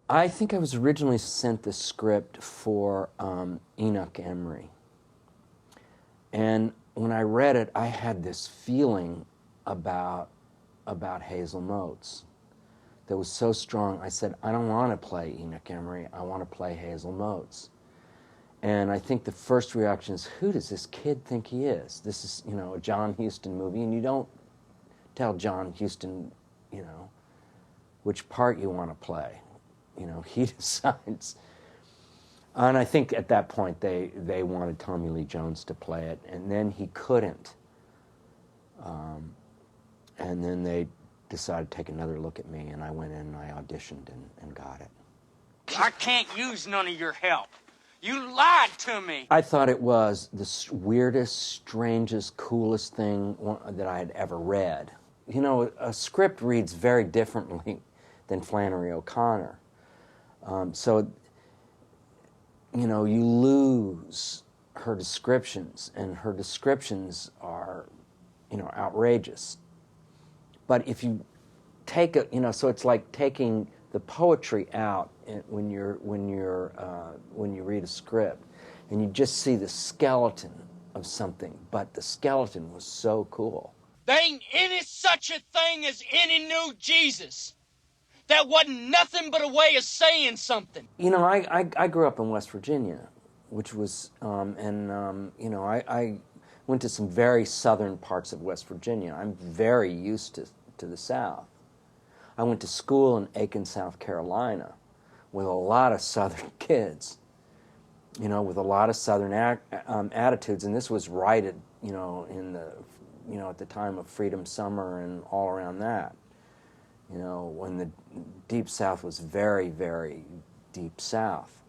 I think I was originally sent the script for Enoch Emery. And when I read it, I had this feeling about Hazel Motes that was so strong. I said, I don't want to play Enoch Emery. I want to play Hazel Motes. And I think the first reaction is, who does this kid think he is? This is, a John Huston movie, and you don't tell John Huston, which part you want to play. He decides. And I think at that point they wanted Tommy Lee Jones to play it, and then he couldn't. And then they decided to take another look at me, and I went in and I auditioned and got it. I can't use none of your help. You lied to me. I thought it was the weirdest, strangest, coolest thing that I had ever read. A script reads very differently than Flannery O'Connor. So, you lose her descriptions, and her descriptions are, outrageous. But if you take so it's like taking the poetry out when you read a script, and you just see the skeleton of something. But the skeleton was so cool. There ain't any such a thing as any new Jesus. That wasn't nothing but a way of saying something. I grew up in West Virginia, which was, I went to some very southern parts of West Virginia. I'm very used to the South. I went to school in Aiken, South Carolina, with a lot of Southern kids, with a lot of Southern attitudes, and this was right at, in the, at the time of Freedom Summer and all around that. When the Deep South was very, very deep South.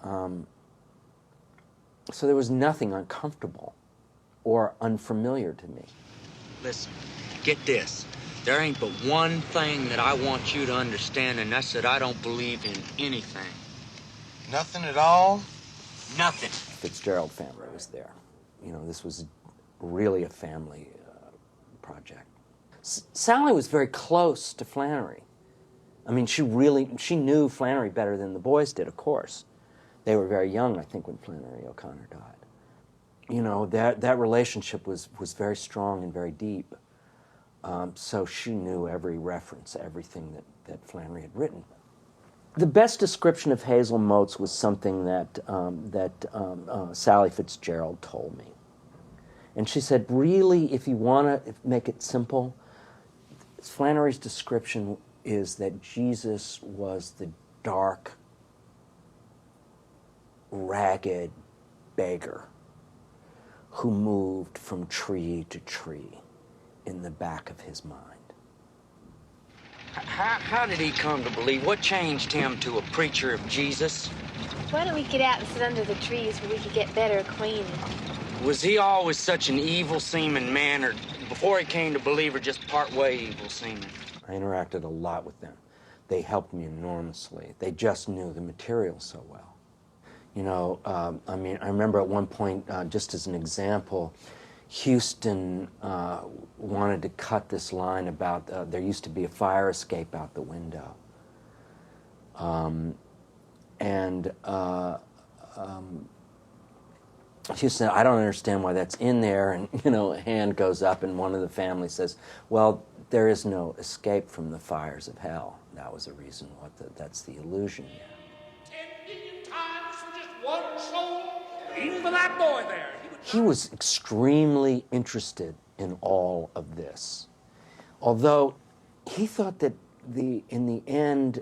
So there was nothing uncomfortable or unfamiliar to me. Listen, get this. There ain't but one thing that I want you to understand, and that's that I don't believe in anything. Nothing at all? Nothing. Fitzgerald family was there. This was really a family project. Sally was very close to Flannery. I mean, she knew Flannery better than the boys did, of course. They were very young, I think, when Flannery O'Connor died. That relationship was very strong and very deep. So she knew every reference, everything that Flannery had written. The best description of Hazel Motes was something that Sally Fitzgerald told me. And she said, really, if you want to make it simple, Flannery's description is that Jesus was the dark, ragged beggar who moved from tree to tree in the back of his mind. How did he come to believe? What changed him to a preacher of Jesus? Why don't we get out and sit under the trees where we could get better acquainted? Was he always such an evil-seeming man, or before he came to believe, or just part-way evil-seeming? I interacted a lot with them. They helped me enormously. They just knew the material so well. I remember at one point, just as an example, Houston wanted to cut this line about there used to be a fire escape out the window. Houston said, I don't understand why that's in there. And, a hand goes up and one of the family says, well, there is no escape from the fires of hell. That was the reason. That's the illusion. 10 million times for just one soul, even for that boy there. He was extremely interested in all of this. Although he thought that in the end,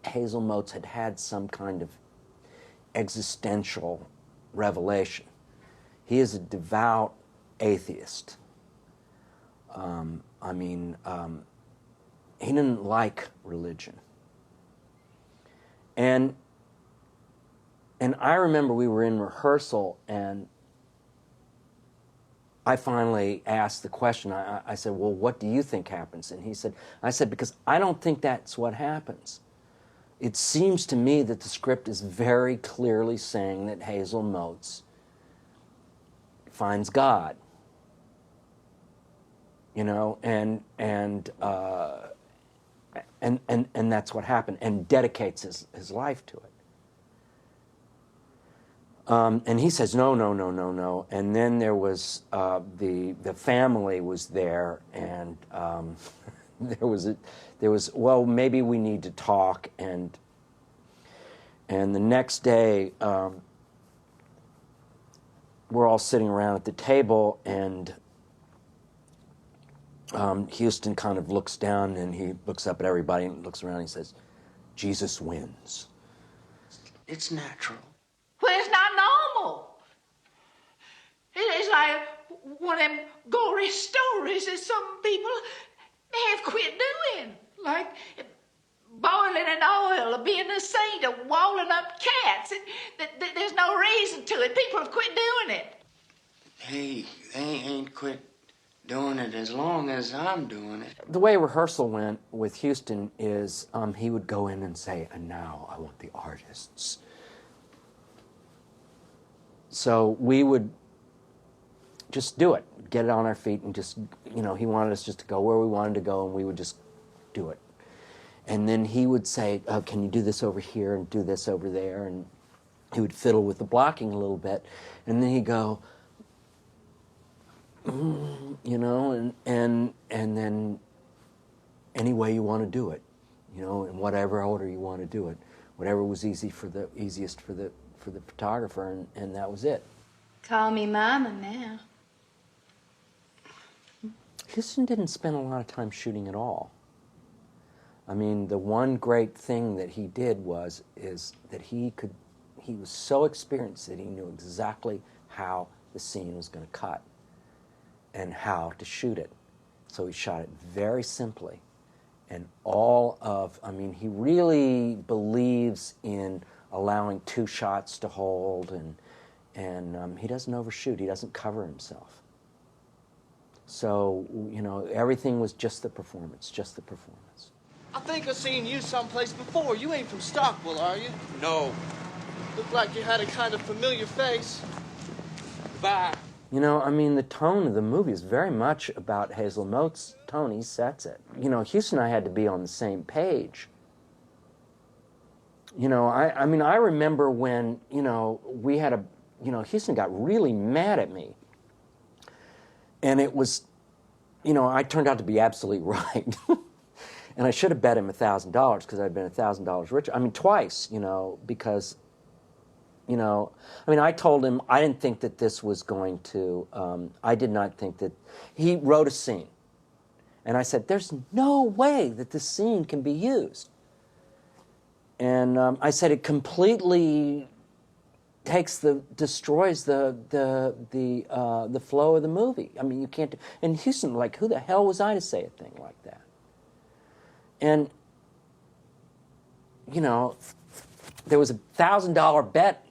Hazel Motes had some kind of existential revelation. He is a devout atheist. He didn't like religion. And I remember we were in rehearsal, and I finally asked the question. I said, well, what do you think happens? And I said, because I don't think that's what happens. It seems to me that the script is very clearly saying that Hazel Motes finds God. And that's what happened, and dedicates his life to it. And he says, no, no, no, no, no. And then there was, the family was there, and there was, well, maybe we need to talk. And the next day, we're all sitting around at the table, and Houston kind of looks down, and he looks up at everybody and looks around and he says, Jesus wins. It's natural. Well, it's not normal. It's like one of them gory stories that some people have quit doing. Like boiling in oil or being a saint or walling up cats. There's no reason to it. People have quit doing it. Hey, they ain't quit doing it as long as I'm doing it. The way rehearsal went with Houston is he would go in and say, and now I want the artists. So we would just do it, get it on our feet, and just, he wanted us just to go where we wanted to go, and we would just do it. And then he would say, can you do this over here and do this over there? And he would fiddle with the blocking a little bit. And then he'd go, and then any way you want to do it, in whatever order you want to do it, whatever was easiest for the photographer, and that was it. Call me Mama now. Houston didn't spend a lot of time shooting at all. I mean, the one great thing that he did is that he was so experienced that he knew exactly how the scene was going to cut and how to shoot it. So he shot it very simply. And he really believes in allowing 2 shots to hold, and he doesn't overshoot. He doesn't cover himself. So, everything was just the performance, just the performance. I think I've seen you someplace before. You ain't from Stockwell, are you? No. Looked like you had a kind of familiar face. Bye. The tone of the movie is very much about Hazel Mote's tone. He sets it. Houston and I had to be on the same page. I remember when, we had Houston got really mad at me. And it was, I turned out to be absolutely right. And I should have bet him $1,000 because I'd been $1,000 richer. Twice, because, I told him I didn't think that this was going to, I did not think that, he wrote a scene. And I said, there's no way that this scene can be used. And I said it completely destroys the flow of the movie. You can't. And Houston, who the hell was I to say a thing like that? And there was a $1,000 bet.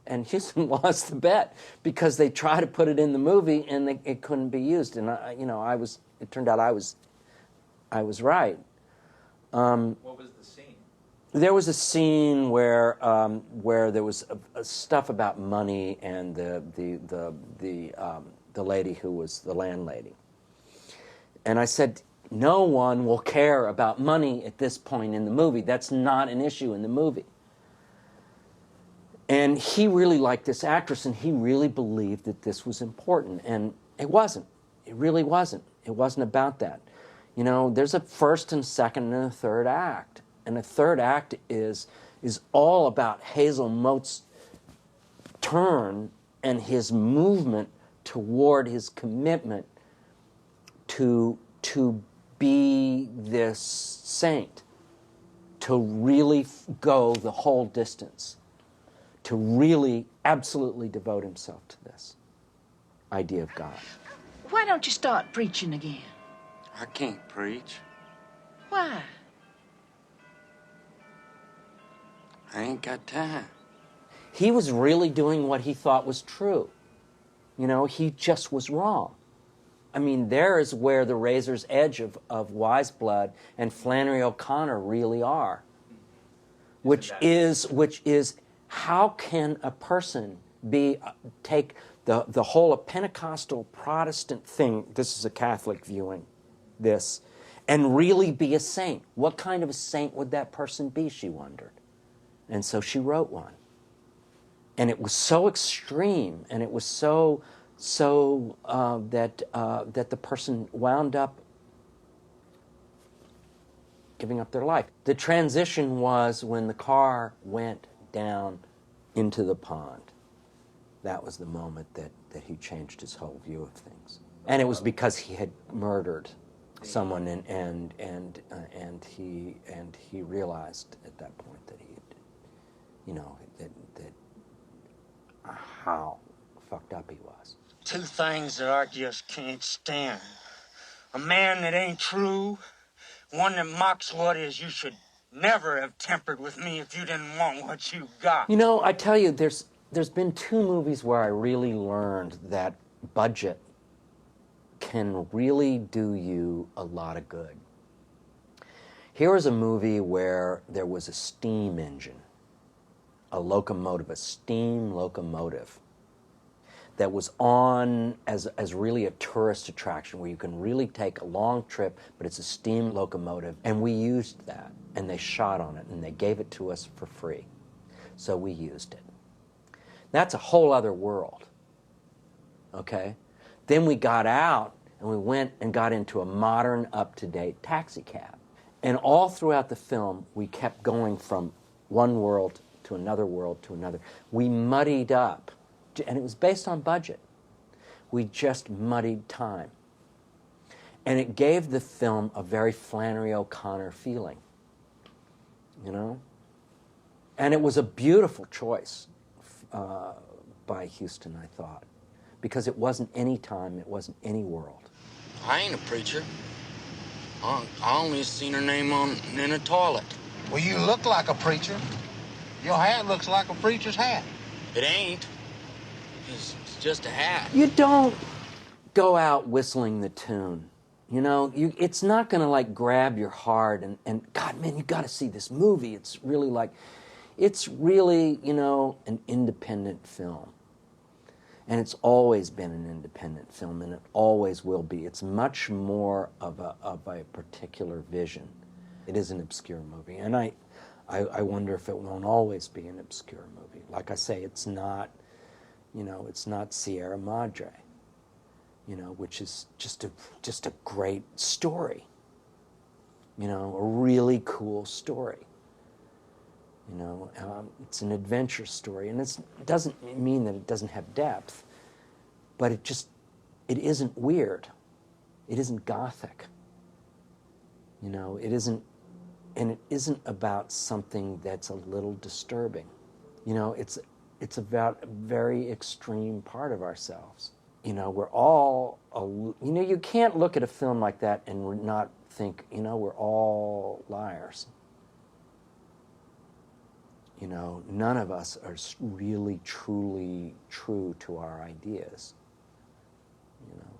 And Houston lost the bet because they tried to put it in the movie and it couldn't be used. And it turned out I was right. What was the scene? There was a scene where there was a stuff about money and the lady who was the landlady. And I said, no one will care about money at this point in the movie. That's not an issue in the movie. And he really liked this actress, and he really believed that this was important. And it wasn't. It really wasn't. It wasn't about that. There's a first and second and a third act. And the third act is all about Hazel Mote's turn and his movement toward his commitment to be this saint, to really go the whole distance, to really absolutely devote himself to this idea of God. Why don't you start preaching again? I can't preach. Why? I ain't got time. He was really doing what he thought was true. He just was wrong. There is where the razor's edge of Wise Blood and Flannery O'Connor really are. Which is how can a person take the whole Pentecostal Protestant thing, this is a Catholic viewing this, and really be a saint. What kind of a saint would that person be, she wondered. And so she wrote one. And it was so extreme, and it was so that the person wound up giving up their life. The transition was when the car went down into the pond. That was the moment that he changed his whole view of things. And it was because he had murdered someone, and he realized at that point that he had, you know, that how fucked up he was. Two things that I just can't stand. A man that ain't true, one that mocks what is. You should never have tempered with me if you didn't want what you got. You know, I tell you, there's been two movies where I really learned that budget can really do you a lot of good. Here was a movie where there was a steam engine, a locomotive, a steam locomotive that was on as really a tourist attraction where you can really take a long trip, but it's a steam locomotive. And we used that, and they shot on it, and they gave it to us for free. So we used it. That's a whole other world, okay? Then we got out, and we went and got into a modern, up-to-date taxi cab. And all throughout the film, we kept going from one world to another world to another. We muddied up, and it was based on budget. We just muddied time. And it gave the film a very Flannery O'Connor feeling, you know? And it was a beautiful choice by Huston, I thought, because it wasn't any time, it wasn't any world. I ain't a preacher. I only seen her name in a toilet. Well, you look like a preacher. Your hat looks like a preacher's hat. It ain't. It's just a hat. You don't go out whistling the tune. You know, it's not going to like grab your heart and God, man, you got to see this movie. It's really, you know, an independent film. And it's always been an independent film, and it always will be. It's much more of a particular vision. It is an obscure movie, and I wonder if it won't always be an obscure movie. Like I say, it's not, you know, it's not Sierra Madre, you know, which is just a great story. You know, a really cool story. You know, it's an adventure story, and it doesn't mean that it doesn't have depth, but it isn't weird. It isn't gothic. You know, it isn't about something that's a little disturbing. You know, it's about a very extreme part of ourselves. You know, we're all, you know, you can't look at a film like that and not think, you know, we're all liars. You know, none of us are really, truly true to our ideas. You know.